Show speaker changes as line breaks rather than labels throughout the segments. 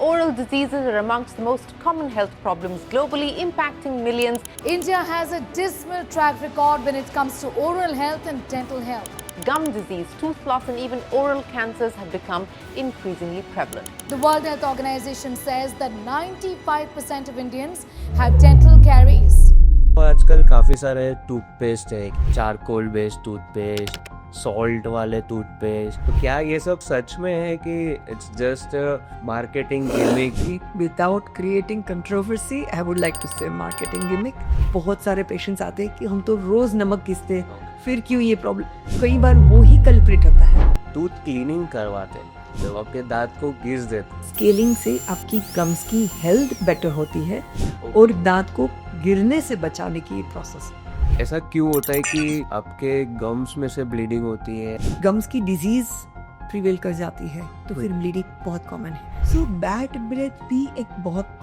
oral diseases are amongst the most common health problems globally, impacting millions.
India has a dismal track record when it comes to oral health and dental health.
Gum disease, tooth loss, and even oral cancers have become increasingly prevalent.
The World Health Organization says that 95% of Indians have dental caries.
आजकल काफ़ी सारे toothpaste है, charcoal based toothpaste, salt वाले toothpaste. तो क्या ये सब सच में है कि it's just marketing gimmick?
Without creating controversy, I would like to say marketing gimmick. बहुत सारे पेशेंट्स आते हैं कि हम तो रोज नमक घिसते हैं, फिर क्यों ये प्रॉब्लम? कई बार वो ही कल्प्रिट होता है।
टूथ क्लीनिंग करवाते हैं, जब आपके दांत को घिस देते।
स्केलिंग से आपकी गम्स की हेल्थ बेटर होती है और दांत को गिरने से बचाने की प्रोसेस।
ऐसा क्यों होता है कि आपके गम्स में से ब्लीडिंग होती है?
गम्स की डिजीज प्रिवेल कर जाती है तो फिर ब्लीडिंग बहुत कॉमन है। सो बैड ब्रेथ भी एक बहुत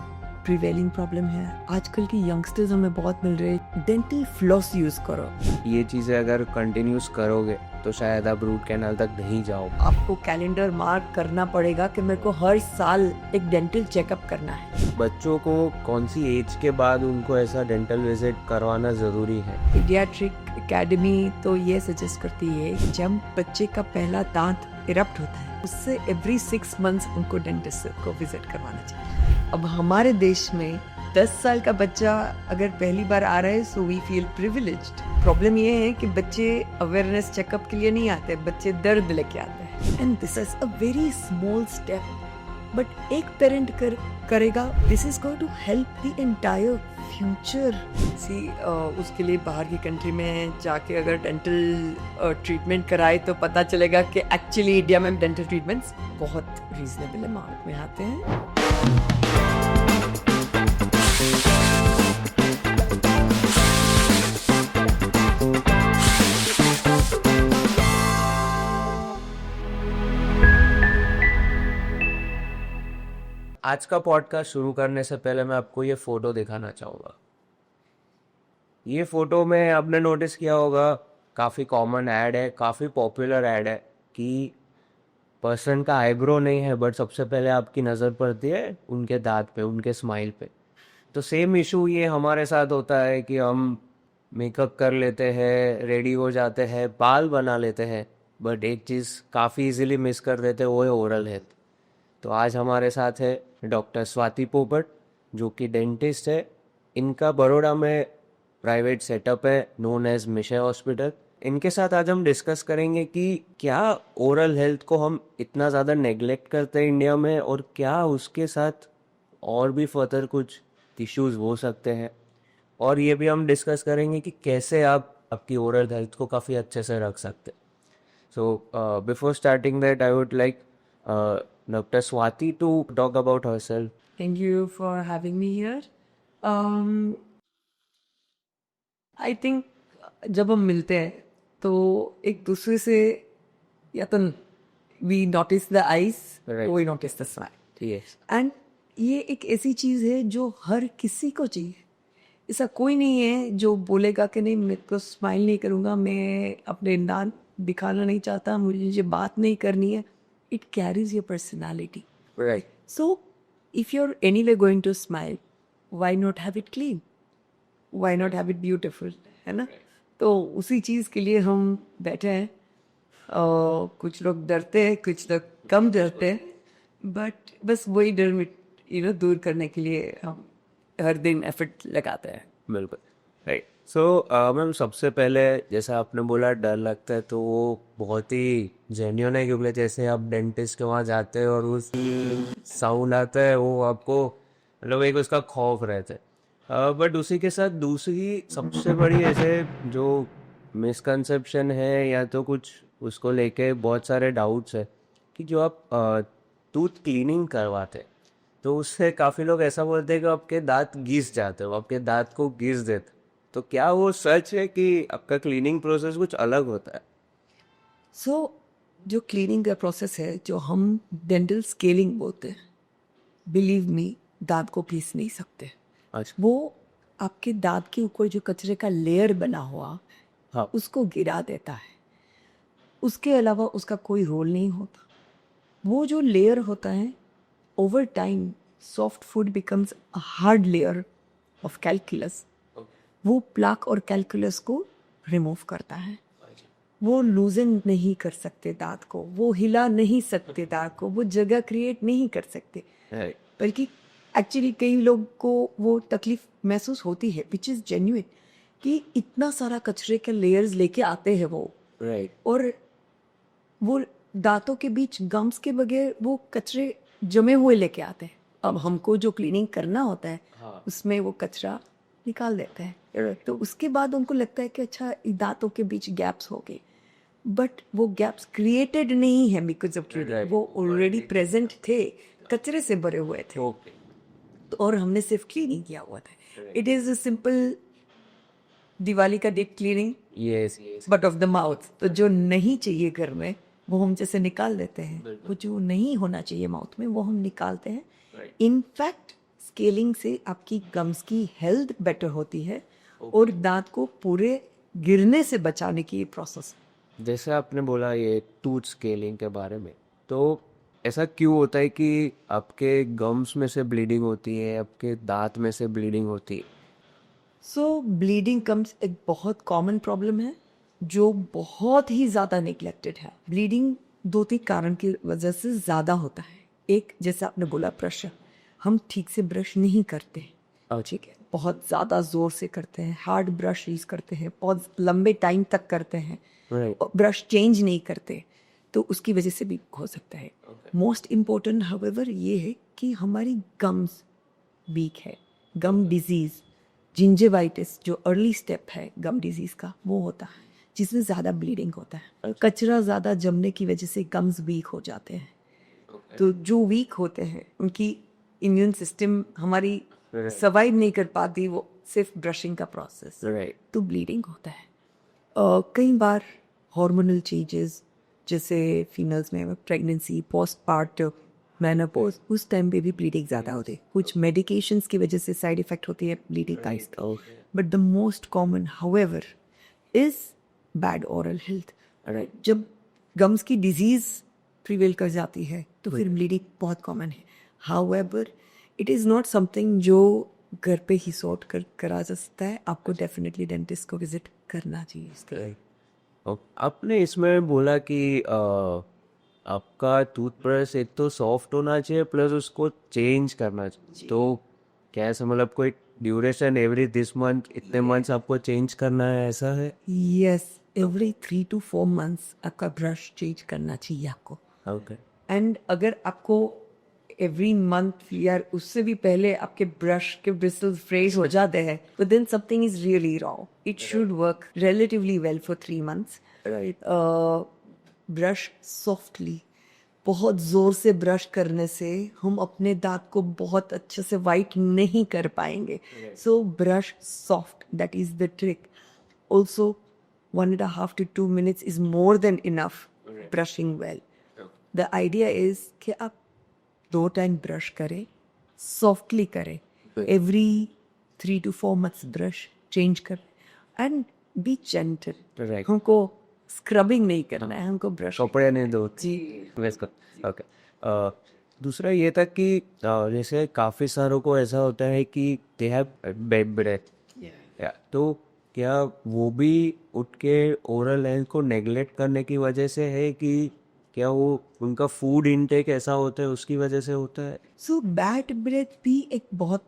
प्रिवेलिंग प्रॉब्लम है। आजकल की यंगस्टर्स हमें बहुत मिल रहे हैं। डेंटल फ्लॉस यूज करो।
ये चीज़ें अगर कंटिन्यूस करोगे तो शायद आप रूट कैनाल तक नहीं जाओ।
आपको कैलेंडर मार्क करना पड़ेगा कि मेरे को हर साल एक डेंटल चेकअप करना है।
बच्चों को कौन सी एज के बाद उनको ऐसा डेंटल विजिट करवाना ज़रूरी है?
पीडियाट्रिक एकेडमी तो ये सजेस्ट करती है जब बच्चे का पहला दांत इरप्ट होता है उससे एवरी 6 मंथ्स उनको डेंटिस्ट को विजिट करवाना चाहिए। अब हमारे देश में 10 साल का बच्चा अगर पहली बार आ रहा है so we feel privileged. Problem ये है कि बच्चे अवेयरनेस चेकअप के लिए नहीं आते, बच्चे दर्द लेके आते हैं। And this is a very small step but एक पेरेंट करेगा, this is going to help the entire future. उसके लिए बाहर की कंट्री में जाके अगर डेंटल ट्रीटमेंट कराए तो पता चलेगा कि एक्चुअली इंडिया में डेंटल ट्रीटमेंट्स बहुत रीजनेबल अमाउंट में आते हैं।
आज का पॉडकास्ट शुरू करने से पहले मैं आपको ये फोटो दिखाना चाहूँगा। ये फोटो में आपने नोटिस किया होगा काफ़ी कॉमन ऐड है, काफ़ी पॉपुलर ऐड है कि पर्सन का आईब्रो नहीं है बट सबसे पहले आपकी नज़र पड़ती है उनके दांत पे, उनके स्माइल पे। तो सेम इशू ये हमारे साथ होता है कि हम मेकअप कर लेते हैं, रेडी हो जाते हैं, बाल बना लेते हैं, बट एक चीज़ काफ़ी इजीली मिस कर देते हैं, वो है ओरल हेल्थ। तो आज हमारे साथ है डॉक्टर स्वाति पोपट जो कि डेंटिस्ट है। इनका बड़ौदा में प्राइवेट सेटअप है नोन एज मिशे हॉस्पिटल। इनके साथ आज हम डिस्कस करेंगे कि क्या ओरल हेल्थ को हम इतना ज़्यादा नेग्लेक्ट करते हैं इंडिया में और क्या उसके साथ और भी फर्दर कुछ इश्यूज़ हो सकते हैं, और ये भी हम डिस्कस करेंगे कि कैसे आप आपकी ओरल हेल्थ को काफ़ी अच्छे से रख सकते हैं। So before starting that I would like Dr. Swati to talk about herself.
Thank you for having me here. I think जब हम मिलते हैं तो एक दूसरे से या तो we notice the eyes,
Right.
we notice the smile.
Yes.
And ये एक ऐसी चीज़ है जो हर किसी को चाहिए। ऐसा कोई नहीं है जो बोलेगा कि नहीं मैं तो स्माइल नहीं करूँगा, मैं अपने दांत दिखाना नहीं चाहता, मुझे बात नहीं करनी है। It carries your personality.
Right.
So, if you're anyway going to smile, why not have it clean? Why not have it beautiful? है ना? तो उसी चीज़ के लिए हम बैठे हैं। कुछ लोग डरते हैं, कुछ लोग कम डरते हैं, बट बस वही डर दूर करने के लिए हम हर दिन एफर्ट लगाते हैं।
बिल्कुल राइट। सो मैम, सबसे पहले जैसा आपने बोला डर लगता है, तो वो बहुत ही जेन्युइन है, क्योंकि जैसे आप डेंटिस्ट के वहाँ जाते हैं और उस साउंड आता है वो आपको मतलब एक उसका खौफ रहता है। बट उसी के साथ दूसरी सबसे बड़ी ऐसे जो मिसकंसेप्शन है या तो कुछ उसको लेके बहुत सारे डाउट्स है कि जो आप टूथ क्लीनिंग करवाते हैं तो उससे काफ़ी लोग ऐसा बोलते हैं कि आपके दांत घिस जाते हो, आपके दांत को घिस देते। तो क्या वो सच है कि आपका क्लीनिंग प्रोसेस कुछ अलग होता है?
जो क्लीनिंग का प्रोसेस है जो हम डेंटल स्केलिंग बोलते हैं, बिलीव मी दांत को पीस नहीं सकते।
अच्छा।
वो आपके दांत के ऊपर जो कचरे का लेयर बना हुआ
हाँ।
उसको गिरा देता है, उसके अलावा उसका कोई रोल नहीं होता। वो जो लेयर होता है over time, soft food becomes a hard layer of calculus. वो प्लाक और कैलकुलस को रिमूव करता है. वो लूजन नहीं कर सकते दांत को, वो हिला नहीं सकते दांत को, वो जगह क्रिएट नहीं कर सकते. बल्कि एक्चुअली कई लोग को वो तकलीफ महसूस होती है, विच इज़ जेन्युइन, कि इतना सारा कचरे के लेयर्स लेके आते हैं वो. और वो दांतों के बीच गम्स के बगैर वो कचरे जमे हुए लेके आते हैं. अब हमको जो क्लीनिंग करना होता है उसमें वो कचरा निकाल देते हैं. तो उसके बाद उनको लगता है कि अच्छा दांतों के बीच गैप्स हो गए, बट वो गैप्स क्रिएटेड नहीं है बिकॉज ऑफ वो ऑलरेडी प्रेजेंट थे, कचरे से भरे हुए थे. तो और हमने सिर्फ क्लीनिंग किया हुआ था. It is a simple Diwali का deep cleaning but of the mouth. तो जो नहीं चाहिए घर में वो हम जैसे निकाल देते हैं, वो जो नहीं होना चाहिए माउथ में वो हम निकालते हैं. इनफैक्ट स्केलिंग से आपकी गम्स की हेल्थ बेटर होती है और दांत को पूरे गिरने से बचाने की ये प्रोसेस.
जैसे आपने बोला ये टूथ स्केलिंग के बारे में, तो ऐसा क्यों होता है कि आपके गम्स में से ब्लीडिंग होती है, आपके दांत में से ब्लीडिंग होती है?
सो ब्लीडिंग कम्स एक बहुत कॉमन प्रॉब्लम है जो बहुत ही ज़्यादा निगलेक्टेड है. ब्लीडिंग 2-3 कारण की वजह से ज़्यादा होता है. एक, जैसे आपने बोला, प्रेशर. हम ठीक से ब्रश नहीं करते, ठीक है, बहुत ज़्यादा ज़ोर से करते हैं, हार्ड ब्रश यूज़ करते हैं, बहुत लंबे टाइम तक करते हैं, ब्रश चेंज नहीं करते, तो उसकी वजह से भी हो सकता है. मोस्ट इम्पोर्टेंट हाउएवर ये है कि हमारी गम्स वीक है. गम डिजीज़, जिंजेवाइटिस जो अर्ली स्टेप है गम डिजीज़ का, वो होता है जिसमें ज़्यादा ब्लीडिंग होता है. कचरा ज़्यादा जमने की वजह से गम्स वीक हो जाते हैं. तो जो वीक होते हैं उनकी इम्यून सिस्टम हमारी सर्वाइव नहीं कर पाती, वो सिर्फ ब्रशिंग का प्रोसेस, तो ब्लीडिंग होता है. कई बार हार्मोनल चेंजेस, जैसे फीमेल्स में प्रेगनेंसी, पोस्ट पार्टम, मेनोपॉज, उस टाइम पे भी ब्लीडिंग ज़्यादा होती है. कुछ मेडिकेशंस की वजह से साइड इफेक्ट होती है ब्लीडिंग का इसका. But the most common however is bad oral health. जब गम्स की डिजीज़ प्रिवेल कर जाती है तो फिर ब्लीडिंग बहुत कॉमन है. However it is not something जो घर पे ही सॉर्ट करा जा सकता है. आपको डेफिनेटली डेंटिस्ट को विजिट करना चाहिए इसके.
आपने इसमें बोला कि आपका टूथब्रश एक तो सॉफ्ट होना चाहिए प्लस उसको चेंज करना चाहिए. तो क्या ऐसा मतलब कोई ड्यूरेशन एवरी दिस मंथ, इतने मंथ्स आपको चेंज करना है, ऐसा है?
यस, एवरी 3 to 4 months आपका ब्रश चेंज करना चाहिए आपको.
ओके.
एंड अगर आपको एवरी मंथ या उससे भी पहले आपके ब्रश के ब्रिसल्स फ्रेज हो जाते हैं, तो then something is really wrong. It should work relatively well for 3 months. Brush softly, बहुत ज़ोर से ब्रश करने से हम अपने दांत को बहुत अच्छे से वाइट नहीं कर पाएंगे. So brush soft, that is the trick. Also 1.5 to 2 minutes is more than enough brushing well. The idea is कि आप 2 टाइम ब्रश करें, सॉफ्टली करें, every 3 to 4 months brush change करें एंड बी जेंटल. हमको scrubbing नहीं करना है, हमको ब्रश
कपड़े नहीं दो
जी.
ओके. दूसरा ये था कि जैसे काफ़ी सारों को ऐसा होता है कि दे हैव बैड ब्रेथ, तो क्या वो भी उठ के ओरल हेल्थ को नेग्लेक्ट करने की वजह से है कि क्या वो उनका फूड इनटेक ऐसा होता है उसकी वजह से होता है?
सो बैड ब्रेथ भी एक बहुत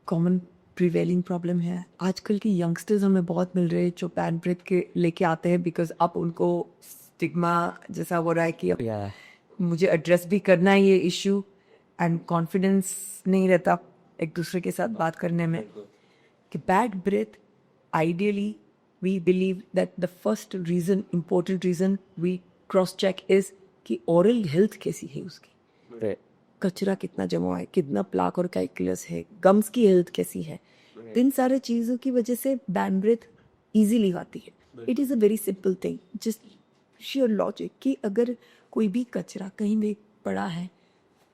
कॉमन प्रिवेलिंग प्रॉब्लम है. आजकल के यंगस्टर्स हमें बहुत मिल रहे हैं जो बैड ब्रेथ के लेके आते हैं बिकॉज अब उनको स्टिग्मा जैसा हो रहा है कि अब मुझे एड्रेस भी करना है ये इशू, एंड कॉन्फिडेंस नहीं रहता एक दूसरे के साथ बात करने में. कि bad breath, ideally we believe that the first reason, important reason we cross check is कि oral health कैसी है उसकी, कचरा कितना जमा है, कितना प्लाक और कैलकुलस है, गम्स की हेल्थ कैसी है. इन सारे चीज़ों की वजह से बैड ब्रेथ इजीली आती है. It is a very simple thing, just sheer logic कि अगर कोई भी कचरा कहीं भी पड़ा है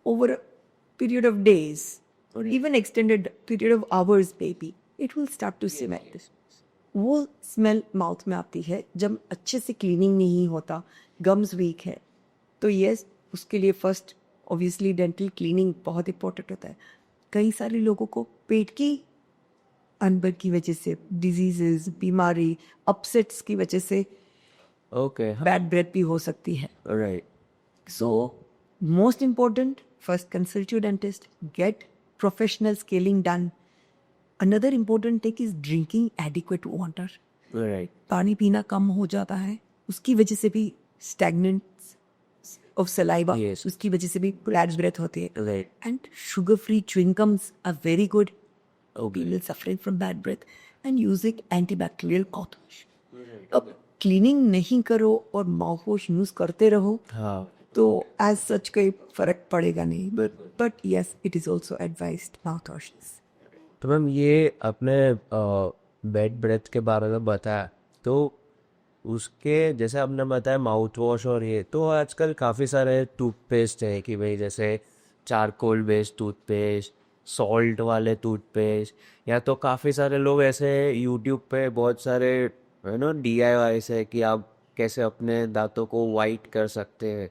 over a period of days और even extended period of hours maybe, it will start to smell. वो स्मेल माउथ में आती है जब अच्छे से क्लीनिंग नहीं होता, गम्स वीक है. तो यस, उसके लिए फर्स्ट ऑब्वियसली डेंटल क्लीनिंग बहुत इंपॉर्टेंट होता है. कई सारे लोगों को पेट की अनबर की वजह से, डिजीजेस, बीमारी, अपसेट्स की वजह से
ओके.
बैड ब्रेथ भी हो सकती है.
Right.
So, most important, first consult your dentist, get professional scaling done. Another important thing is drinking adequate water.
Right.
पानी पीना कम हो जाता है, उसकी वजह से भी stagnance of saliva,
Yes.
उसकी वजह से भी bad breath होती है.
Right.
And sugar-free chewing gums are very good. People suffering from bad breath and using antibacterial mouthwash. अब क्लीनिंग नहीं करो और माउथवॉश यूज करते रहो
हाँ.
तो एज सच कोई फर्क पड़ेगा नहीं. But yes, it is also advised mouthwashes.
तो मैम ये अपने बेड ब्रेथ के बारे में बताया, तो उसके जैसे आपने बताया माउथ वॉश और ये, तो आजकल काफ़ी सारे टूथपेस्ट हैं कि भाई जैसे चारकोल बेस्ड टूथपेस्ट, सॉल्ट वाले टूथपेस्ट, या तो काफ़ी सारे लोग ऐसे यूट्यूब पे बहुत सारे DIY है कि आप कैसे अपने दांतों को वाइट कर सकते हैं.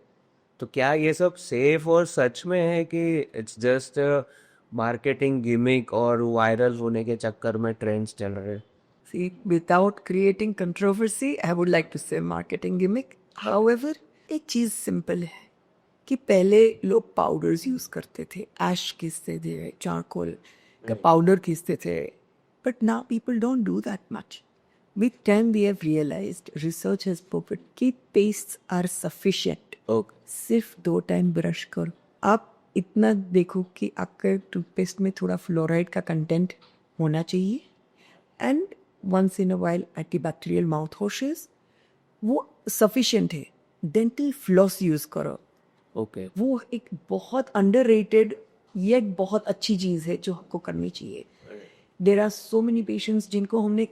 तो क्या ये सब सेफ और सच में है कि इट्स जस्ट मार्केटिंग गिमिक और वायरल होने के चक्कर में ट्रेंड्स चल रहे हैं?
See, without creating controversy, I would like to say marketing gimmick. However, एक चीज़ सिंपल है कि पहले लोग पाउडर्स यूज़ करते थे, ऐश घिसते थे, चारकोल का पाउडर घिसते थे, but now people don't do that much. With time we have realized, research has proved कि pastes are sufficient.
ओके.
सिर्फ 2 टाइम ब्रश करो. आप इतना देखो कि आपके टूथपेस्ट में थोड़ा फ्लोराइड का कंटेंट होना चाहिए. And once in a while antibacterial mouth washes वो सफिशिएंट है. डेंटल फ्लॉस यूज़ करो.
ओके.
वो एक बहुत अंडररेटेड येट बहुत अच्छी चीज़ है जो आपको करनी चाहिए. There are so many patients जिनको हमने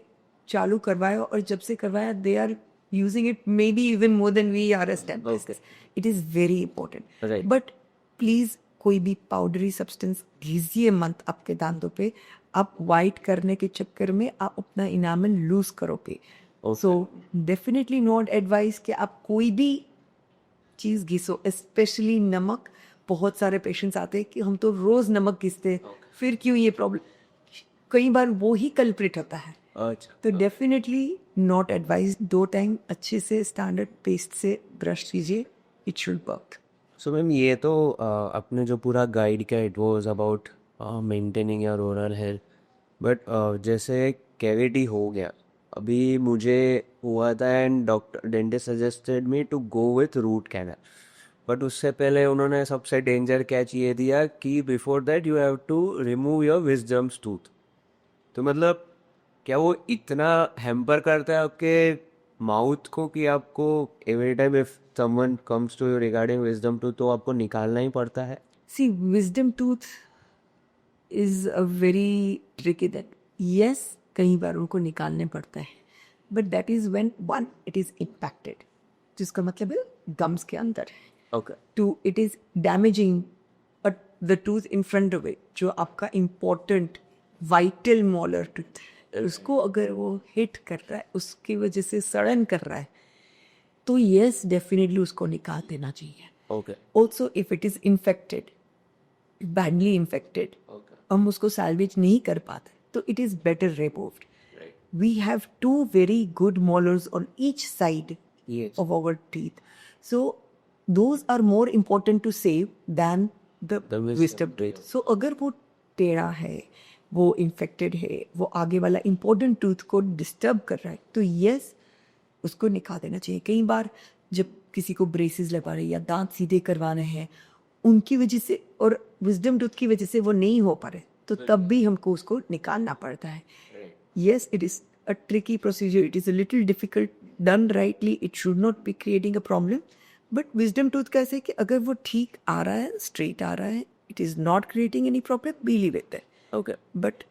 चालू करवाया और जब से करवाया they are using it maybe even more than we are as dentists.
Okay.
It is very important.
Right.
But please कोई भी पाउडरी सब्सटेंस घिसिए मत आपके दांतों पे. आप वाइट करने के चक्कर में आप अपना इनामल लूज करोगे. सो डेफिनेटली नॉट एडवाइस कि आप कोई भी चीज़ घिसो, स्पेशली नमक. बहुत सारे पेशेंट्स आते हैं कि हम तो रोज़ नमक घिसते, फिर क्यों ये प्रॉब्लम. कई बार वो ही कल्प्रिट होता है.
अच्छा.
तो डेफिनेटली नॉट एडवाइज. 2 टाइम अच्छे से स्टैंडर्ड पेस्ट से ब्रश कीजिए, it should work.
So ma'am ये तो अपने जो पूरा गाइड का it was about maintaining your oral health, but जैसे कैविटी हो गया, अभी मुझे हुआ था and doctor dentist suggested me to go with root canal. But उससे पहले उन्होंने सबसे डेंजर कैच ये दिया कि before that you have to remove your wisdoms tooth. तो मतलब क्या वो इतना हैम्पर करता है आपके माउथ को कि आपको every time if someone comes to you regarding wisdom tooth तो आपको निकालना ही पड़ता है?
See, wisdom tooth is a very tricky that. Yes, कई बार उनको निकालने पड़ता है, but that is when one it is impacted, जिसका मतलब है गम्स के अंदर है.
Okay.
2, it is damaging the tooth in front of it, जो आपका इम्पोर्टेंट वाइटल मोलर टूथ है, उसको अगर वो हिट कर रहा है, उसकी वजह से सड़न कर रहा है, तो यस डेफिनेटली उसको निकाल देना चाहिए.
ओके.
Also if it is infected, badly infected, हम उसको सैल्वेज नहीं कर पाते, तो it is better removed. We have 2 very good molars on each side
Yes.
of our teeth, so those are more important to save than the
wisdom
wisdom tooth. So अगर वो टेढ़ा है, वो इन्फेक्टेड है, वो आगे वाला इम्पोर्टेंट टूथ को डिस्टर्ब कर रहा है, तो यस उसको निकाल देना चाहिए. कई बार जब किसी को ब्रेसेस लगा रहे या दांत सीधे करवाने हैं, उनकी वजह से और विजडम टूथ की वजह से वो नहीं हो पा रहे, तो तब भी हमको उसको निकालना पड़ता है. Yes, it is a tricky procedure. It is a little difficult. Done rightly, it should not be creating a problem. But wisdom tooth कैसे कि अगर वो ठीक आ रहा है, straight आ रहा है, it is not creating any problem, we leave it there.
Okay.
But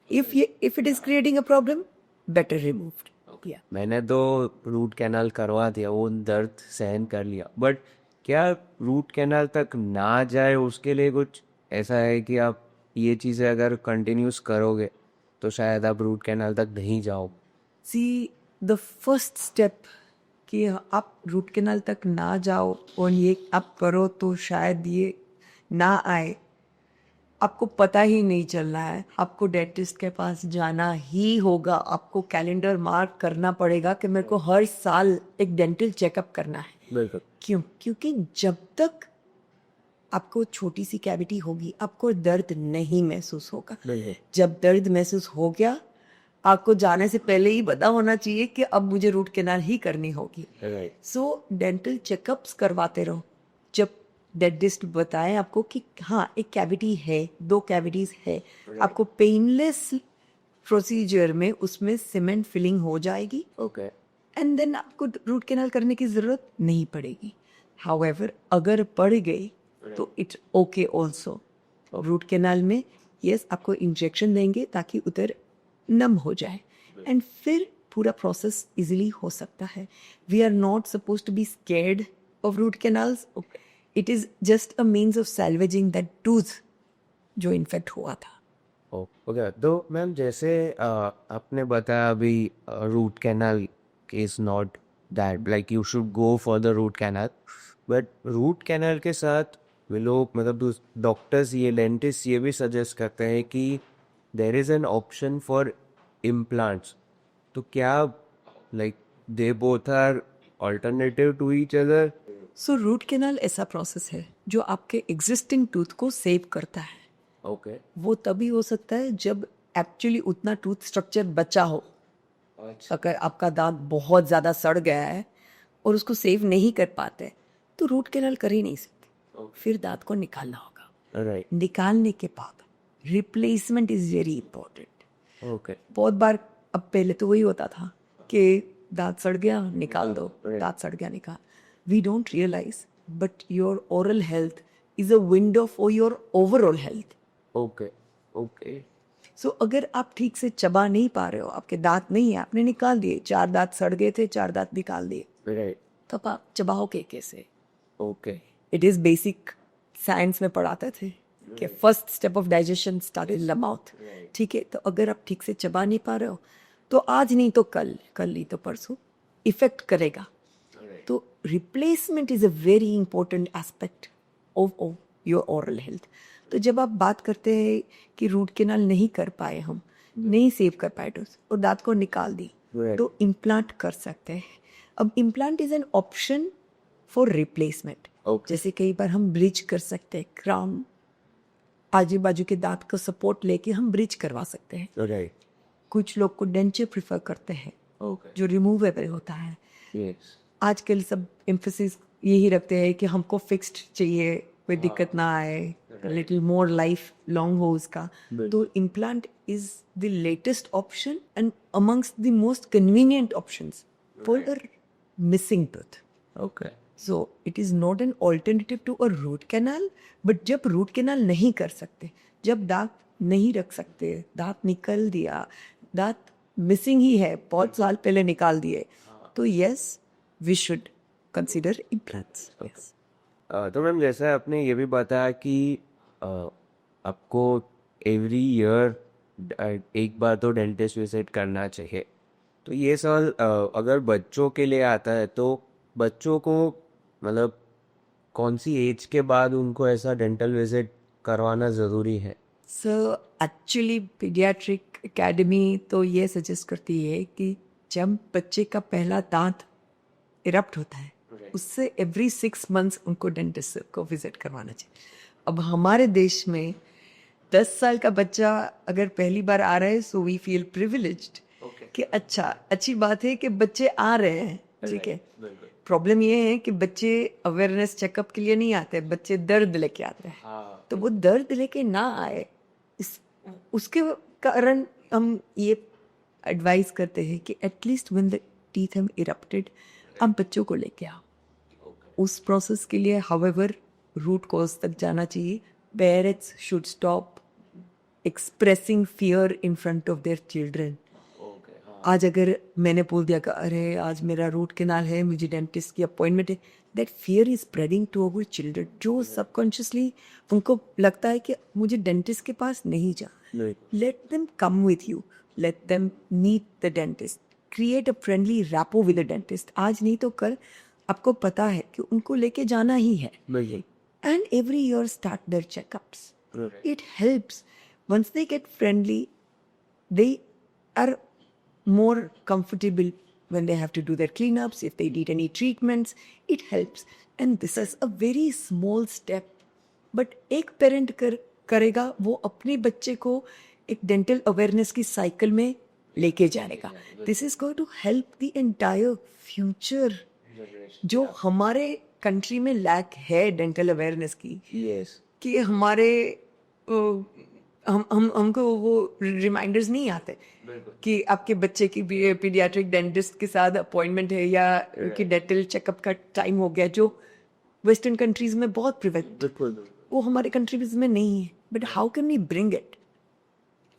if it is creating a problem, better removed. Yeah.
मैंने तो रूट कैनाल करवा दिया, वो दर्द सहन कर लिया, बट क्या रूट कैनाल तक ना जाए उसके लिए कुछ ऐसा है कि आप ये चीज़ें अगर कंटिन्यूस करोगे तो शायद आप रूट कैनाल तक नहीं जाओ?
See, the first step कि आप रूट कैनाल तक ना जाओ और ये आप करो तो शायद ये ना आए, आपको पता ही नहीं चलना है, आपको डेंटिस्ट के पास जाना ही होगा, आपको कैलेंडर मार्क करना पड़ेगा कि मेरे को हर साल एक डेंटल चेकअप करना है।
बिल्कुल।
क्यों? क्योंकि जब तक आपको छोटी सी कैविटी होगी आपको दर्द नहीं महसूस होगा।
बिल्कुल।
जब दर्द महसूस हो गया आपको जाने से पहले ही पता होना चाहिए कि अब मुझे रूट कैनाल ही करनी होगी।
राइट।
सो डेंटल चेकअप्स करवाते रहो। जब डेंटिस्ट बताए आपको कि हाँ एक कैविटी है, 2 कैविटीज है, आपको पेनलेस प्रोसीजर में उसमें सीमेंट फिलिंग हो जाएगी
ओके।
एंड देन आपको रूट कैनाल करने की जरूरत नहीं पड़ेगी। हाउएवर अगर पड़ गई तो it's okay also. Root canal में यस आपको इंजेक्शन देंगे ताकि उधर नम हो जाए एंड फिर पूरा प्रोसेस इजीली हो सकता है। We are not suppose to be scared of root canals. It is just a means of salvaging that tooth जो इन्फेक्ट हुआ था।
ओके, तो मैम जैसे आपने बताया अभी root canal is not that like you should go for the root canal, but root canal के साथ वे लोग मतलब डॉक्टर्स ये डेंटिस्ट ये भी सजेस्ट करते हैं कि there is an option for implants. तो क्या like they both are alternative to each other?
So root canal ऐसा प्रोसेस है जो आपके एग्जिस्टिंग टूथ को सेव करता है।
ओके।
वो तभी हो सकता है जब एक्चुअली उतना टूथ स्ट्रक्चर बचा हो। अगर आपका दांत बहुत ज़्यादा सड़ गया है और उसको सेव नहीं कर पाते तो रूट कैनाल कर ही नहीं सकते, फिर दांत को निकालना होगा।
राइट।
निकालने के बाद replacement is very important.
Okay.
बहुत बार अब पहले तो वही होता था कि दांत सड़ गया निकाल दो, दांत सड़ गया निकाल। We don't realise but your oral health is a window for your overall health.
Okay. Okay.
So अगर आप ठीक से चबा नहीं पा रहे हो, आपके दांत नहीं है, आपने निकाल दिए, 4 दांत सड़ गए थे, 4 दांत निकाल दिए,
राइट।
तो आप चबाओगे कैसे?
Okay.
It is basic science में पढ़ाते थे कि first step of digestion start in the mouth. ठीक है, तो अगर आप ठीक से चबा नहीं पा रहे हो तो आज नहीं तो कल, कल नहीं तो परसों इफेक्ट करेगा। तो replacement is a very important aspect of your oral health. तो जब आप बात करते हैं कि रूट कैनाल नहीं कर पाए, हम नहीं सेव कर पाए टूथ और दांत को निकाल दी, तो इम्प्लांट कर सकते हैं। अब implant is an option for replacement. जैसे कई बार हम ब्रिज कर सकते हैं, क्राउन आजू बाजू के दांत को सपोर्ट लेके हम ब्रिज करवा सकते हैं।
राइट।
कुछ लोग को डेंचर प्रिफर करते हैं जो रिमूवेबल होता है।
यस।
आजकल सब एम्फेसिस यही रखते हैं कि हमको फिक्स्ड चाहिए, कोई दिक्कत ना आए, लिटिल मोर लाइफ लॉन्ग हो उसका। तो implant is the latest option and amongst the most convenient options for a missing tooth.
Okay.
So it is not an alternative to a root canal. But जब root canal नहीं कर सकते, जब दांत नहीं रख सकते, दांत निकल दिया, दांत मिसिंग ही है, बहुत साल पहले निकाल दिए, तो yes we should consider implants.
तो मैम जैसा आपने ये भी बताया कि आपको एवरी ईयर एक बार तो डेंटिस्ट विजिट करना चाहिए। तो ये सवाल अगर बच्चों के लिए आता है तो बच्चों को मतलब कौन सी एज के बाद उनको ऐसा डेंटल विजिट करवाना ज़रूरी है?
सो एक्चुअली पीडियाट्रिक एकेडमी तो ये सजेस्ट करती है कि जब बच्चे का पहला दांत इरप्ट होता है उससे एवरी 6 मंथ्स उनको डेंटिस्ट को विजिट करवाना चाहिए। अब हमारे देश में 10 साल का बच्चा अगर पहली बार आ रहा है सो वी फील प्रिविलेज्ड कि अच्छा अच्छी बात है कि बच्चे आ रहे हैं। ठीक है, प्रॉब्लम ये है कि बच्चे अवेयरनेस चेकअप के लिए नहीं आते, बच्चे दर्द लेके आते हैं। तो वो दर्द लेके ना आए उसके कारण हम ये एडवाइस करते हैं कि at least when the teeth have erupted आप बच्चों को लेके आओ। उस प्रोसेस के लिए हाउएवर रूट कॉज तक जाना चाहिए। Parents should stop expressing fear in front of their children. आज अगर मैंने बोल दिया कि अरे आज मेरा रूट कैनाल है, मुझे डेंटिस्ट की अपॉइंटमेंट है, that fear is spreading to our children. जो सबकॉन्शियसली उनको लगता है कि मुझे डेंटिस्ट के पास नहीं जाना। Let them come with you, let them meet the dentist, create a friendly rapport with the dentist. आज नहीं तो कल आपको पता है कि उनको लेके जाना ही है। and every year start their checkups. It helps. Once they get friendly, they are more comfortable when they have to do their cleanups, if they need any treatments. It helps. And this is a very small step. But एक parent करेगा वो अपने बच्चे को एक dental awareness की cycle में लेके जाएगा. This is going to help the entire future. जो हमारे कंट्री में लैक है डेंटल अवेयरनेस की, कि हमारे हमको वो रिमाइंडर्स नहीं आते कि आपके बच्चे की पीडियाट्रिक डेंटिस्ट के साथ अपॉइंटमेंट है या कि डेंटल चेकअप का टाइम हो गया, जो वेस्टर्न कंट्रीज में बहुत प्रिवेंट, वो हमारे कंट्रीज में नहीं है. But how can we bring it?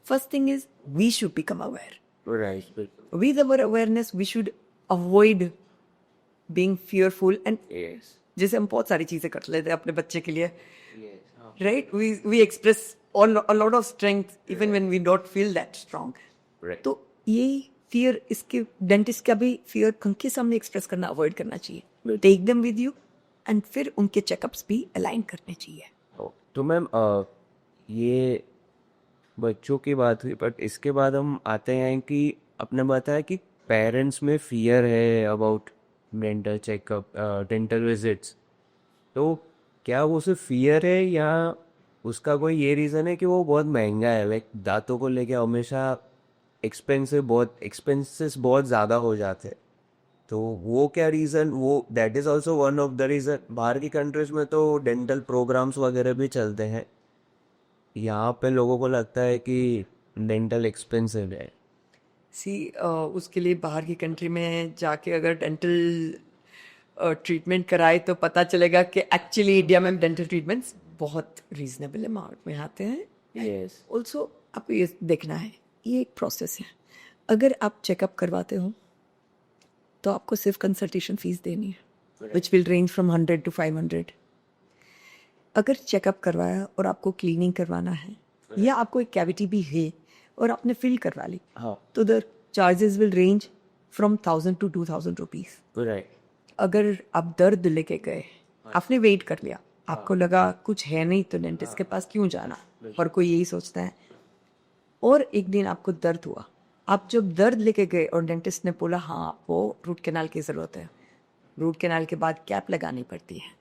First thing is we should become aware. With our awareness, we should avoid being fearful and जैसे हम बहुत सारी चीजें कर लेते हैं अपने बच्चे के लिए, right? We express a lot of strength even when we don't feel that strong. तो ये fear, इसके डेंटिस्ट का भी fear उनके सामने एक्सप्रेस करना अवॉइड करना चाहिए. Take them with you and फिर उनके चेकअप्स भी अलाइन करने चाहिए.
तो मैम ये बच्चों की बात हुई, बट इसके बाद हम आते हैं कि आपने बताया कि पेरेंट्स में फियर है about dental checkup, dental visits. तो क्या वो सिर्फ फियर है या उसका कोई ये रीज़न है कि वो बहुत महंगा है? लाइक दांतों को लेके हमेशा एक्सपेंसेस बहुत ज़्यादा हो जाते हैं. तो वो क्या रीज़न, वो that is also one of the reason. बाहर की कंट्रीज में तो डेंटल प्रोग्राम्स वगैरह भी चलते हैं. यहाँ पे लोगों को लगता है कि डेंटल एक्सपेंसिव है.
उसके लिए बाहर की कंट्री में जाके अगर डेंटल ट्रीटमेंट कराए तो पता चलेगा कि एक्चुअली इंडिया में डेंटल ट्रीटमेंट्स बहुत रीजनेबल अमाउंट में आते हैं. ऑल्सो आपको ये देखना है, ये एक प्रोसेस है. अगर आप चेकअप करवाते हो तो आपको सिर्फ कंसल्टेशन फीस देनी है, which will range from 100 to 500. अगर चेकअप करवाया और आपको क्लीनिंग करवाना है या आपको एक कैविटी भी है और आपने फिल करवा ली, तो the charges will range from 1000 to 2000 rupees. अगर आप दर्द लेके गए, आपने वेट कर लिया, आपको लगा कुछ है नहीं तो डेंटिस्ट के पास क्यों जाना, और कोई यही सोचता है, और एक दिन आपको दर्द हुआ, आप जब दर्द लेके गए और डेंटिस्ट ने बोला हाँ आपको रूट कैनाल की ज़रूरत है, रूट कैनाल के बाद कैप लगानी पड़ती है,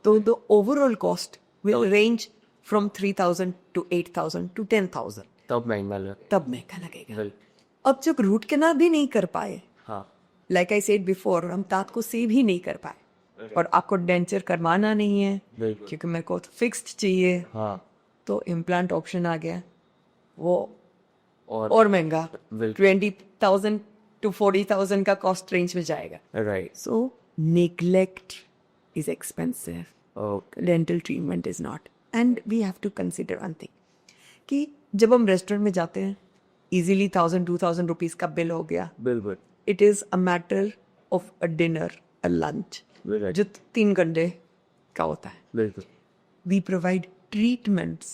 तो the overall cost will range from 3000 to 8000 to 10,000.
तब महंगा
लगेगा. अब जब रूट कैनाल भी नहीं कर पाए, लाइक आई सेड बिफोर, हम दांत को सेव ही नहीं कर पाए और आपको डेंचर करवाना नहीं है क्योंकि मेरे को फिक्स्ड चाहिए, तो इम्प्लांट ऑप्शन आ गया, वो और महंगा 20,000 to 40,000 का कॉस्ट रेंज में जाएगा.
Right.
So neglect is expensive. Dental treatment is not. And we have to consider one thing, कि जब हम रेस्टोरेंट में जाते हैं, easily 1,000-2,000 रुपीज का बिल हो गया.
बिल्कुल.
It is a matter of a dinner, a lunch, जो 3 घंटे का होता है.
बिल्कुल.
We provide treatments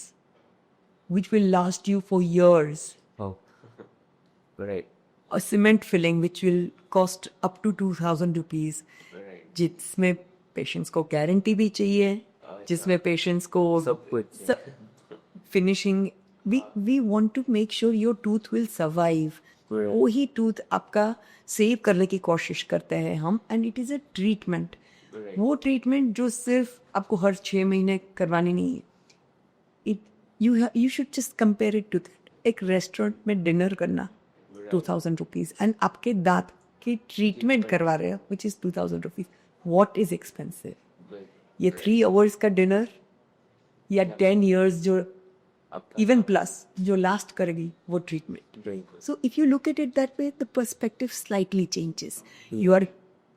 which will last you for years.
Right.
A cement filling which will cost up to 2,000 rupees. जिसमें पेशेंट्स को गारंटी भी चाहिए, जिसमें पेशेंट्स को
सब कुछ
finishing, we want to make sure your tooth will survive. वही tooth आपका सेव करने की कोशिश करते हैं हम, and it is a treatment. वो ट्रीटमेंट जो सिर्फ आपको हर 6 महीने करवानी नहीं है. You should just compare it to that. एक रेस्टोरेंट में डिनर करना 2,000 रुपीज एंड आपके दांत की ट्रीटमेंट करवा रहे हो which is 2,000 rupees. What is expensive? ये 3 hours का डिनर या 10 years जो even plus जो लास्ट करेगी वो treatment. So if you look at it that way, the perspective slightly changes. You are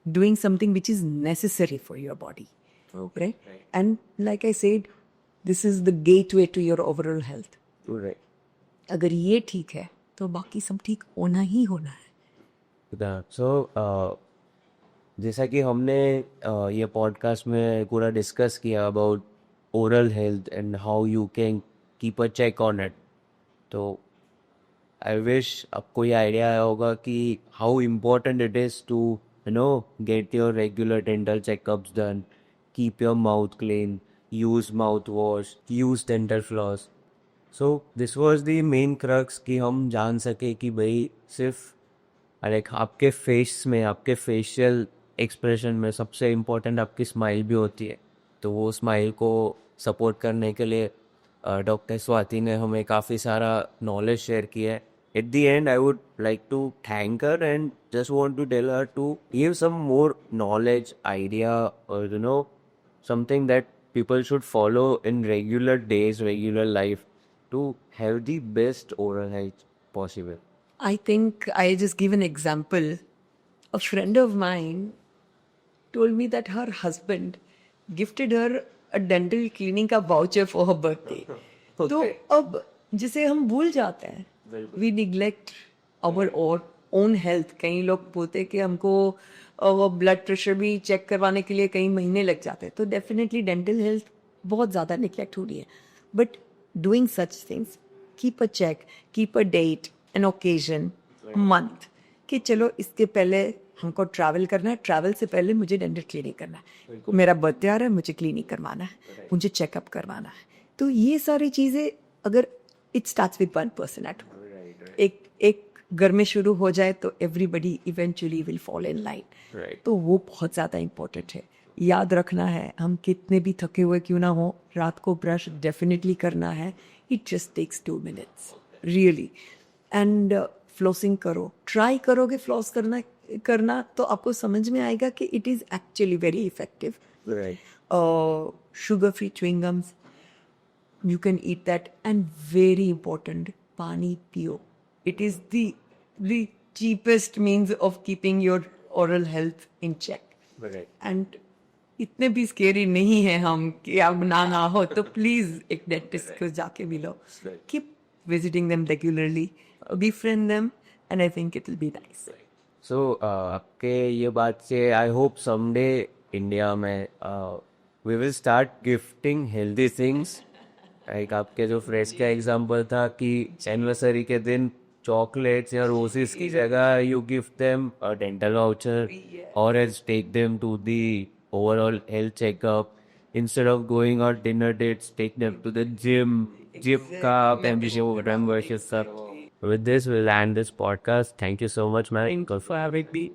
doing something which is necessary for your body. Right? And like I said, this is the gateway to your overall health.
Right.
अगर ये ठीक है तो बाकी सब ठीक होना ही होना है.
So जैसा कि हमने ये पॉडकास्ट में पूरा डिस्कस किया about oral health and how you can keep a check on it, तो आई विश आपको ये आइडिया आया होगा कि how important it is to get your regular dental checkups done, keep your mouth clean, use mouthwash, use dental floss. So this was the main crux कि हम जान सके कि भाई सिर्फ लाइक आपके फेस में, आपके फेशियल एक्सप्रेशन में सबसे इम्पोर्टेंट आपकी स्माइल भी होती है. तो वो स्माइल को सपोर्ट करने के लिए डॉक्टर स्वाति ने हमें काफ़ी सारा नॉलेज शेयर किया है. At the end I would like to thank her and just want to tell her to give some more knowledge, idea और you know something that people should follow in regular days, regular life to have the best oral health possible.
I think I just give an example. A friend of mine told me that her husband gifted her a dental cleaning का voucher for her birthday. तो अब जिसे हम भूल जाते हैं, we neglect our own health. कई लोग बोलते हैं कि हमको वो ब्लड प्रेशर भी चेक करवाने के लिए कई महीने लग जाते हैं. तो डेफिनेटली डेंटल हेल्थ बहुत ज़्यादा निगलेक्ट हो रही है. But doing such things, keep a check, keep a date, an occasion, month कि चलो इसके पहले हमको ट्रैवल करना है, ट्रैवल से पहले मुझे डेंटल क्लीनिंग करना है, मेरा बर्थडे आ रहा है, मुझे क्लीनिंग करवाना है, मुझे चेकअप करवाना है. तो ये सारी चीज़ें अगर it starts with one person at home, एक घर में शुरू हो जाए तो everybody eventually will follow in line. तो वो बहुत ज़्यादा इम्पोर्टेंट है. याद रखना है, हम कितने भी थके हुए क्यों ना हो, रात को ब्रश डेफिनेटली करना है. It just takes 2 minutes really. And flossing करो, ट्राई करोगे फ्लॉस करना तो आपको समझ में आएगा कि it is actually very effective. Sugar free chewing gums, you can eat that. And very important, pani piyo. It is the cheapest means of keeping your oral health in check.
Right.
And इतने भी scary नहीं है हम कि अब ना हो तो प्लीज एक डेंटिस्ट को जाके मिलो. Keep visiting them regularly, befriend them, and I think it will be nice.
So आपके ये बात से आई होप someday इंडिया में we will start gifting healthy things. Like आपके जो फ्रेश का एग्जांपल था कि एनिवर्सरी के दिन चॉकलेट्स या रोजेस की जगह you gift them a dental voucher और else take them to the overall health checkup instead of going on dinner dates, take them to the gym का मेंबरशिप सब. With this, we'll end this podcast. Thank you so much, man, for having me.